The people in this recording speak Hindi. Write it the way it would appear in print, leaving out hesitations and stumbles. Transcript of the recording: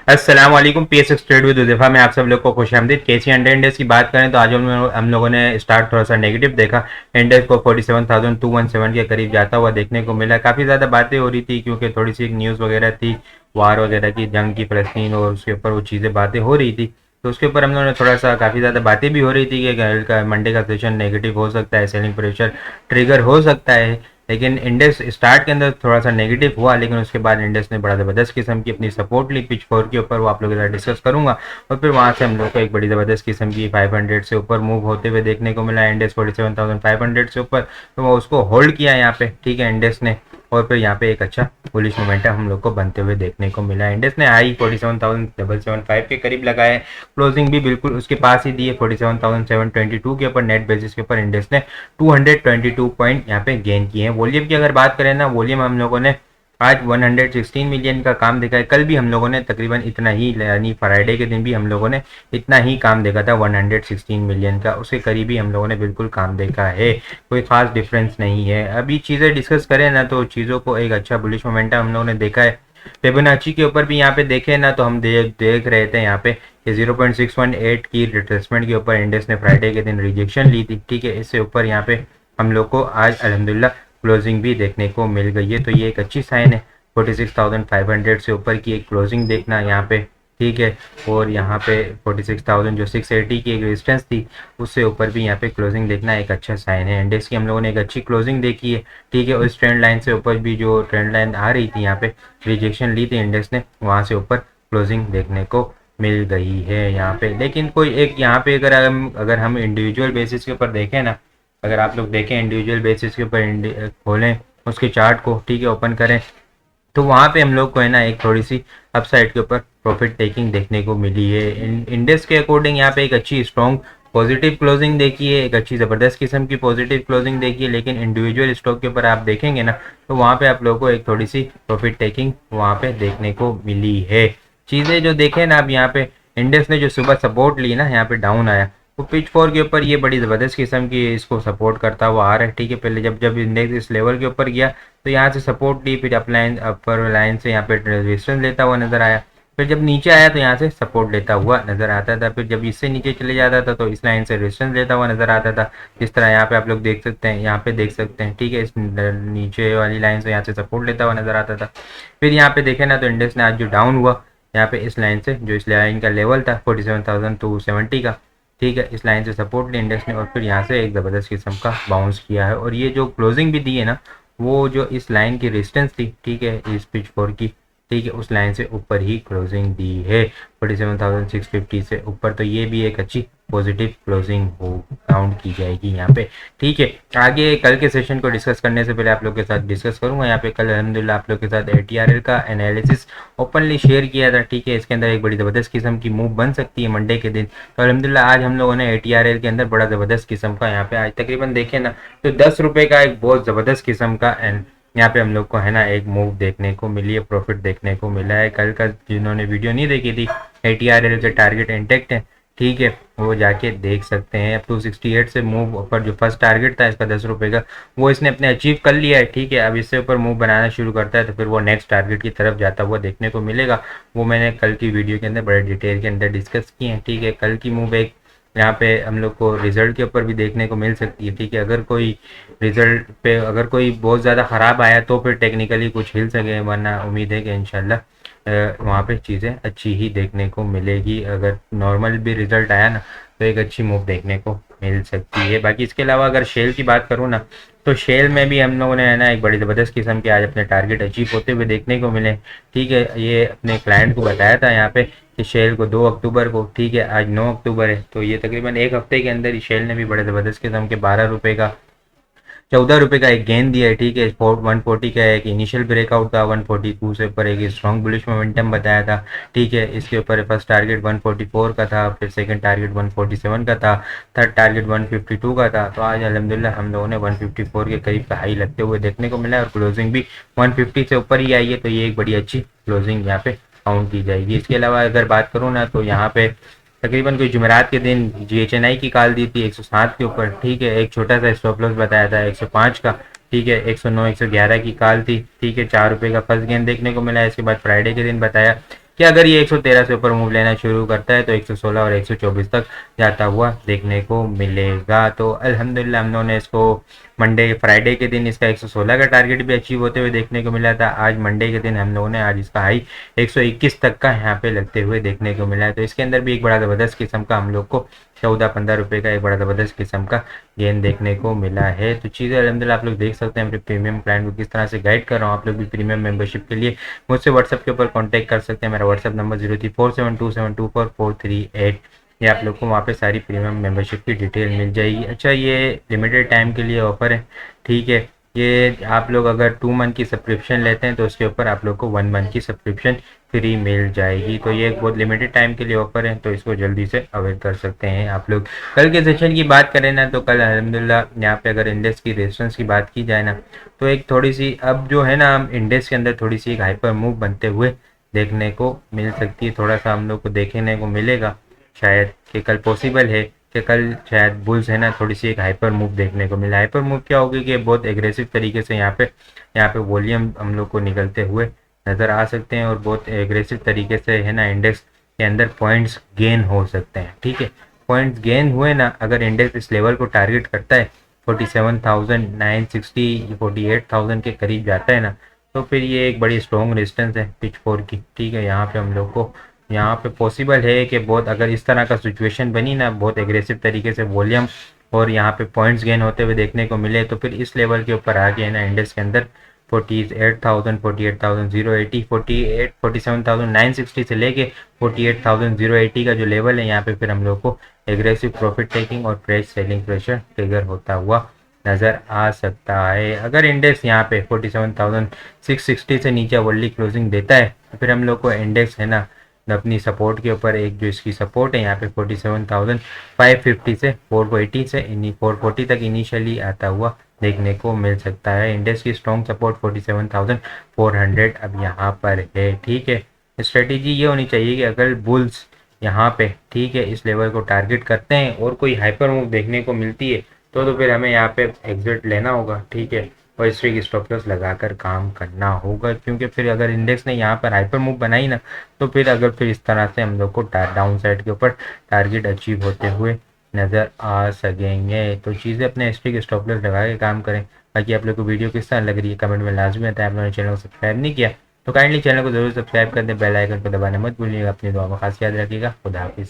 अस्सलाम वालेकुम। PSX ट्रेड विद हुज़ैफा में आप सब लोग को खुशामदीद। केसी अंडर इंडेक्स की बात करें तो आज हम लोगों ने स्टार्ट थोड़ा सा नेगेटिव देखा। इंडेक्स को 47,217 के करीब जाता हुआ देखने को मिला। काफ़ी ज़्यादा बातें हो रही थी क्योंकि थोड़ी सी एक न्यूज़ वगैरह थी, वार वगैरह की, जंग की, फ़लस्तीन, और उसके ऊपर वो चीज़ें बातें हो रही थी। तो उसके ऊपर हम लोगों ने थोड़ा सा काफ़ी ज़्यादा बातें भी हो रही थी कि कल का मंडे का सेशन नेगेटिव हो सकता है, सेलिंग प्रेशर ट्रिगर हो सकता है। लेकिन इंडेक्स स्टार्ट के अंदर थोड़ा सा नेगेटिव हुआ, लेकिन उसके बाद इंडेक्स ने बड़ा ज़बरदस्त किस्म की अपनी सपोर्ट ली पिच 4 के ऊपर, वो आप लोगों के साथ डिस्कस करूंगा। और फिर वहाँ से हम लोग को एक बड़ी ज़बरदस्त किस्म की 500 से ऊपर मूव होते हुए देखने को मिला। इंडेक्स 47,500 से ऊपर, तो वो उसको होल्ड किया यहाँ पे, ठीक है, इंडेक्स ने। और फिर यहाँ पे एक अच्छा बुलिश मोमेंटम हम लोग को बनते हुए देखने को मिला। इंडेक्स ने हाई 47,775 के करीब लगाए, क्लोजिंग भी बिल्कुल उसके पास ही दी है 47,722 के ऊपर। नेट बेसिस के ऊपर इंडेक्स ने 222 पॉइंट यहाँ पे गेन किए हैं। वॉल्यूम की अगर बात करें ना, वॉल्यूम हम लोगों ने आज 116 मिलियन का काम देखा है। कल भी हम लोगों ने तकरीबन इतना ही, यानी फ्राइडे के दिन भी हम लोगों ने इतना ही काम देखा था, 116 मिलियन का, उसके करीब ही हम लोगों ने बिल्कुल काम देखा है। कोई खास डिफरेंस नहीं है। अभी चीज़ें डिस्कस करें ना तो चीज़ों को एक अच्छा बुलिश मोमेंटम हम लोगों ने देखा है। फिबोनाची के ऊपर भी यहाँ पे देखे ना तो हम देख रहे थे यहाँ पे कि 0.618 की रिट्रेसमेंट के ऊपर इंडेक्स ने फ्राइडे के दिन रिजेक्शन ली थी, ठीक है। इससे ऊपर यहाँ पे हम लोग को आज अल्हम्दुलिल्लाह क्लोजिंग भी देखने को मिल गई है, तो ये एक अच्छी साइन है। 46,500 से ऊपर की एक क्लोजिंग देखना यहाँ पे, ठीक है। और यहाँ पे 46,000 जो 680 की एक रेजिस्टेंस थी, उससे ऊपर भी यहाँ पे क्लोजिंग देखना एक अच्छा साइन है। इंडेक्स की हम लोगों ने एक अच्छी क्लोजिंग देखी है, ठीक है। और इस ट्रेंड लाइन से ऊपर भी जो ट्रेंड लाइन आ रही थी, यहाँ पे रिजेक्शन ली थी इंडेक्स ने, वहाँ से ऊपर क्लोजिंग देखने को मिल गई है यहाँ पे। लेकिन कोई एक यहाँ पे अगर हम इंडिविजुअल बेसिस के ऊपर देखें ना, अगर आप लोग देखें इंडिविजुअल बेसिस के ऊपर खोलें उसके चार्ट को, ठीक है, ओपन करें, तो वहाँ पे हम लोग को है ना एक थोड़ी सी अपसाइड के ऊपर प्रॉफिट टेकिंग देखने को मिली है। इंडेक्स के अकॉर्डिंग यहाँ पे एक अच्छी स्ट्रॉन्ग पॉजिटिव क्लोजिंग देखी है, एक अच्छी ज़बरदस्त किस्म की पॉजिटिव क्लोजिंग देखी है। लेकिन इंडिविजुअल स्टॉक के ऊपर आप देखेंगे ना तो वहाँ पे आप लोगों को एक थोड़ी सी प्रॉफिट टेकिंग वहाँ पे देखने को मिली है। चीज़ें जो देखें ना, अब यहाँ पे इंडेक्स ने जो सुबह सपोर्ट ली ना, यहाँ पे डाउन आया, तो पिच 4 के ऊपर ये बड़ी ज़बरदस्त किस्म की इसको सपोर्ट करता हुआ आ रहा है, ठीक है। पहले जब जब इंडेक्स इस लेवल के ऊपर गया तो यहाँ से सपोर्ट ली, फिर अपर लाइन से यहाँ पे रेजिस्टेंस लेता हुआ नजर आया, फिर जब नीचे आया तो यहाँ से सपोर्ट लेता हुआ नजर आता था, फिर जब इससे नीचे चले जाता था तो इस लाइन से रेजिस्टेंस लेता हुआ नजर आता था। जिस तरह यहाँ पे आप लोग देख सकते हैं, यहाँ पे देख सकते हैं, ठीक है, इस नीचे वाली लाइन से यहाँ से सपोर्ट लेता हुआ नजर आता था। फिर यहाँ पे देखे ना तो इंडेक्स ने आज जो डाउन हुआ यहाँ पे इस लाइन से, जो इस लाइन का लेवल था 47,270 का, ठीक है, इस लाइन से सपोर्ट ली इंडेक्स ने और फिर यहाँ से एक ज़बरदस्त किस्म का बाउंस किया है। और ये जो क्लोजिंग भी दी है ना, वो जो इस लाइन की रेजिस्टेंस थी, ठीक है, इस पिच 4 की, ठीक है, उस लाइन से ऊपर ही क्लोजिंग दी है 47,650 से ऊपर। तो ये भी एक अच्छी पॉजिटिव क्लोजिंग हो काउंट की जाएगी यहाँ पे, ठीक है। आगे कल के सेशन को डिस्कस करने से पहले आप लोग के साथ डिस्कस करूंगा यहाँ पे, कल अल्हम्दुलिल्लाह आप लोग के साथ ATRL का एनालिसिस ओपनली शेयर किया था, ठीक है। इसके अंदर एक बड़ी ज़बरदस्त किस्म की मूव बन सकती है मंडे के दिन। तो अल्हम्दुलिल्लाह आज हम लोगों ने ATRL के अंदर बड़ा ज़बरदस्त किस्म का यहाँ पे आज तकरीबन देखे ना तो 10 रुपये का एक बहुत ज़बरदस्त किस्म का यहाँ पे हम लोग को है ना एक मूव देखने को मिली है, प्रॉफिट देखने को मिला है। कल का जिन्होंने वीडियो नहीं देखी थी, ATRL के टारगेट इंटेक्ट है, ठीक है, वो जाके देख सकते हैं। अब 268 से मूव ऊपर जो फर्स्ट टारगेट था इसका 10 रुपये का, वो इसने अपने अचीव कर लिया है, ठीक है। अब इससे ऊपर मूव बनाना शुरू करता है तो फिर वो नेक्स्ट टारगेट की तरफ जाता हुआ देखने को मिलेगा। वो मैंने कल की वीडियो के अंदर बड़े डिटेल के अंदर डिस्कस किए हैं, ठीक है। कल की मूव एक यहाँ पे हम लोग को रिजल्ट के ऊपर भी देखने को मिल सकती है, ठीक है। अगर कोई रिजल्ट पे अगर कोई बहुत ज़्यादा ख़राब आया तो फिर टेक्निकली कुछ हिल सके, वरना उम्मीद है कि इंशाल्लाह वहाँ पे चीज़ें अच्छी ही देखने को मिलेगी। अगर नॉर्मल भी रिजल्ट आया ना तो एक अच्छी मूव देखने को मिल सकती है। बाकी इसके अलावा अगर शेल की बात करूँ ना तो शेल में भी हम लोगों ने है ना एक बड़ी ज़बरदस्त किस्म के आज अपने टारगेट अचीव होते हुए देखने को मिले, ठीक है। ये अपने क्लाइंट को बताया था यहाँ पे कि शेल को 2 अक्टूबर को, ठीक है, आज 9 अक्टूबर है, तो ये तकरीबन एक हफ्ते के अंदर ही शेल ने भी बड़े ज़बरदस्त किस्म के 12 रुपये का 14 रुपये का एक गेंद दिया है, ठीक है। 140 का एक इनिशियल ब्रेकआउट था, 142 से ऊपर एक स्ट्रॉन्ग बुलिश मोमेंटम बताया था, ठीक है। इसके ऊपर फर्स्ट टारगेट 144 का था, फिर सेकंड टारगेट 147 का था, थर्ड टारगेट 152 का था। तो आज अल्हम्दुलिल्लाह हम लोगों ने 154 के करीब का हाई लगते हुए देखने को मिला है और क्लोजिंग भी 150 से ऊपर ही आई है, तो ये एक बड़ी अच्छी क्लोजिंग यहाँ पे काउंट की जाएगी। इसके अलावा अगर बात करूँ ना तो यहाँ पे तकरीबन कोई जुमेरात के दिन GHNI की कॉल दी थी 107 के ऊपर, ठीक है। एक छोटा सा स्टॉप लॉस बताया था 105 का, ठीक है। 109 111 की कॉल थी, ठीक है। 4 रुपये का फर्स्ट गेंद देखने को मिला है। इसके बाद फ्राइडे के दिन बताया कि अगर ये 113 से ऊपर मूव लेना शुरू करता है तो 116 और 124 तक जाता हुआ देखने को मिलेगा। तो अल्हम्दुलिल्लाह हम लोगों ने इसको मंडे फ्राइडे के दिन इसका 116 का टारगेट भी अचीव होते हुए देखने को मिला था। आज मंडे के दिन हम लोगों ने आज इसका हाई 121 तक का यहाँ पे लगते हुए देखने को मिला है। तो इसके अंदर भी एक बड़ा ज़बरदस्त किस्म का हम लोग को 14-15 रुपये का एक बड़ा ज़बरदस्त किस्म का गेन देखने को मिला है। तो चीज़ें अल्हम्दुलिल्लाह आप लोग देख सकते हैं मेरे प्रीमियम क्लाइंट को किस तरह से गाइड कर रहा हूँ। आप लोग भी प्रीमियम मेंबरशिप के लिए मुझसे व्हाट्सएप के ऊपर कॉन्टैक्ट कर सकते हैं। मेरा व्हाट्सएप नंबर 034727244438। ये आप लोग को वहाँ पे सारी प्रीमियम मेंबरशिप की डिटेल मिल जाएगी। अच्छा, ये लिमिटेड टाइम के लिए ऑफर है, ठीक है। ये आप लोग अगर 2 मंथ की सब्सक्रिप्शन लेते हैं तो उसके ऊपर आप लोग को 1 मंथ की सब्सक्रिप्शन फ्री मिल जाएगी। तो ये एक बहुत लिमिटेड टाइम के लिए ऑफर है, तो इसको जल्दी से अवेल कर सकते हैं आप लोग। कल के सेशन की बात करें ना तो कल अल्हम्दुलिल्लाह यहाँ पे अगर इंडेक्स की रेजिस्टेंस की बात की जाए ना तो एक थोड़ी सी अब जो है ना हम इंडेक्स के अंदर थोड़ी सी एक हाइपर मूव बनते हुए देखने को मिल सकती है। थोड़ा सा हम लोग को देखने को मिलेगा शायद कि कल पॉसिबल है कि कल शायद बुल्स है ना थोड़ी सी एक हाइपर मूव देखने को मिला। हाइपर मूव क्या होगी कि बहुत एग्रेसिव तरीके से यहाँ पे वॉल्यूम हम लोग को निकलते हुए नज़र आ सकते हैं और बहुत एग्रेसिव तरीके से है ना इंडेक्स के अंदर पॉइंट्स गेन हो सकते हैं, ठीक है। पॉइंट्स गेन हुए ना अगर इंडेक्स इस लेवल को टारगेट करता है 47,960 48,000 के करीब जाता है ना तो फिर ये एक बड़ी स्ट्रॉन्ग रेजिस्टेंस है पिच 4 की, ठीक है। यहाँ पे हम लोग को यहाँ पे पॉसिबल है कि बहुत अगर इस तरह का सिचुएशन बनी ना बहुत एग्रेसिव तरीके से वॉल्यूम और यहाँ पे पॉइंट्स गेन होते हुए देखने को मिले तो फिर इस लेवल के ऊपर आ गए ना इंडेक्स के अंदर 48,000 48,080 47,960 से लेके 48,080 का जो लेवल है यहाँ पे फिर हम लोग को एग्रेसिव प्रॉफिट टेकिंग और फ्रेश सेलिंग प्रेशर ट्रिगर होता हुआ नज़र आ सकता है। अगर इंडेक्स यहाँ पे 47,660 से नीचे वर्ल्डली क्लोजिंग देता है तो फिर हम लोग को इंडेक्स है ना अपनी सपोर्ट के ऊपर एक जो इसकी सपोर्ट है यहाँ पे 47,550 से 480 से 440 तक इनिशियली आता हुआ देखने को मिल सकता है। इंडेक्स की स्ट्रॉन्ग सपोर्ट 47,400 अब यहाँ पर है, ठीक है। स्ट्रेटेजी ये होनी चाहिए कि अगर बुल्स यहाँ पे ठीक है इस लेवल को टारगेट करते हैं और कोई हाइपर मूव देखने को मिलती है तो फिर हमें यहाँ पे एग्जिट लेना होगा, ठीक है। और इस की स्टॉप लॉस लगाकर काम करना होगा क्योंकि फिर अगर इंडेक्स ने यहाँ पर हाइपर मूव बनाई ना तो फिर अगर फिर इस तरह से हम लोग को डाउन साइड के ऊपर टारगेट अचीव होते हुए नज़र आ सकेंगे। तो चीज़ें अपने हिस्ट्री के स्टॉप लॉस लगा के काम करें। बाकी आप लोग को वीडियो किस तरह लग रही है कमेंट में लाजमी बताएं। आप लोगों ने चैनल को सब्सक्राइब नहीं किया तो काइंडली चैनल को जरूर सब्सक्राइब कर दें, बेल आइकन को दबाना मत भूलिएगा। अपनी दुआ में खास याद रखिएगा। खुदा हाफिज़।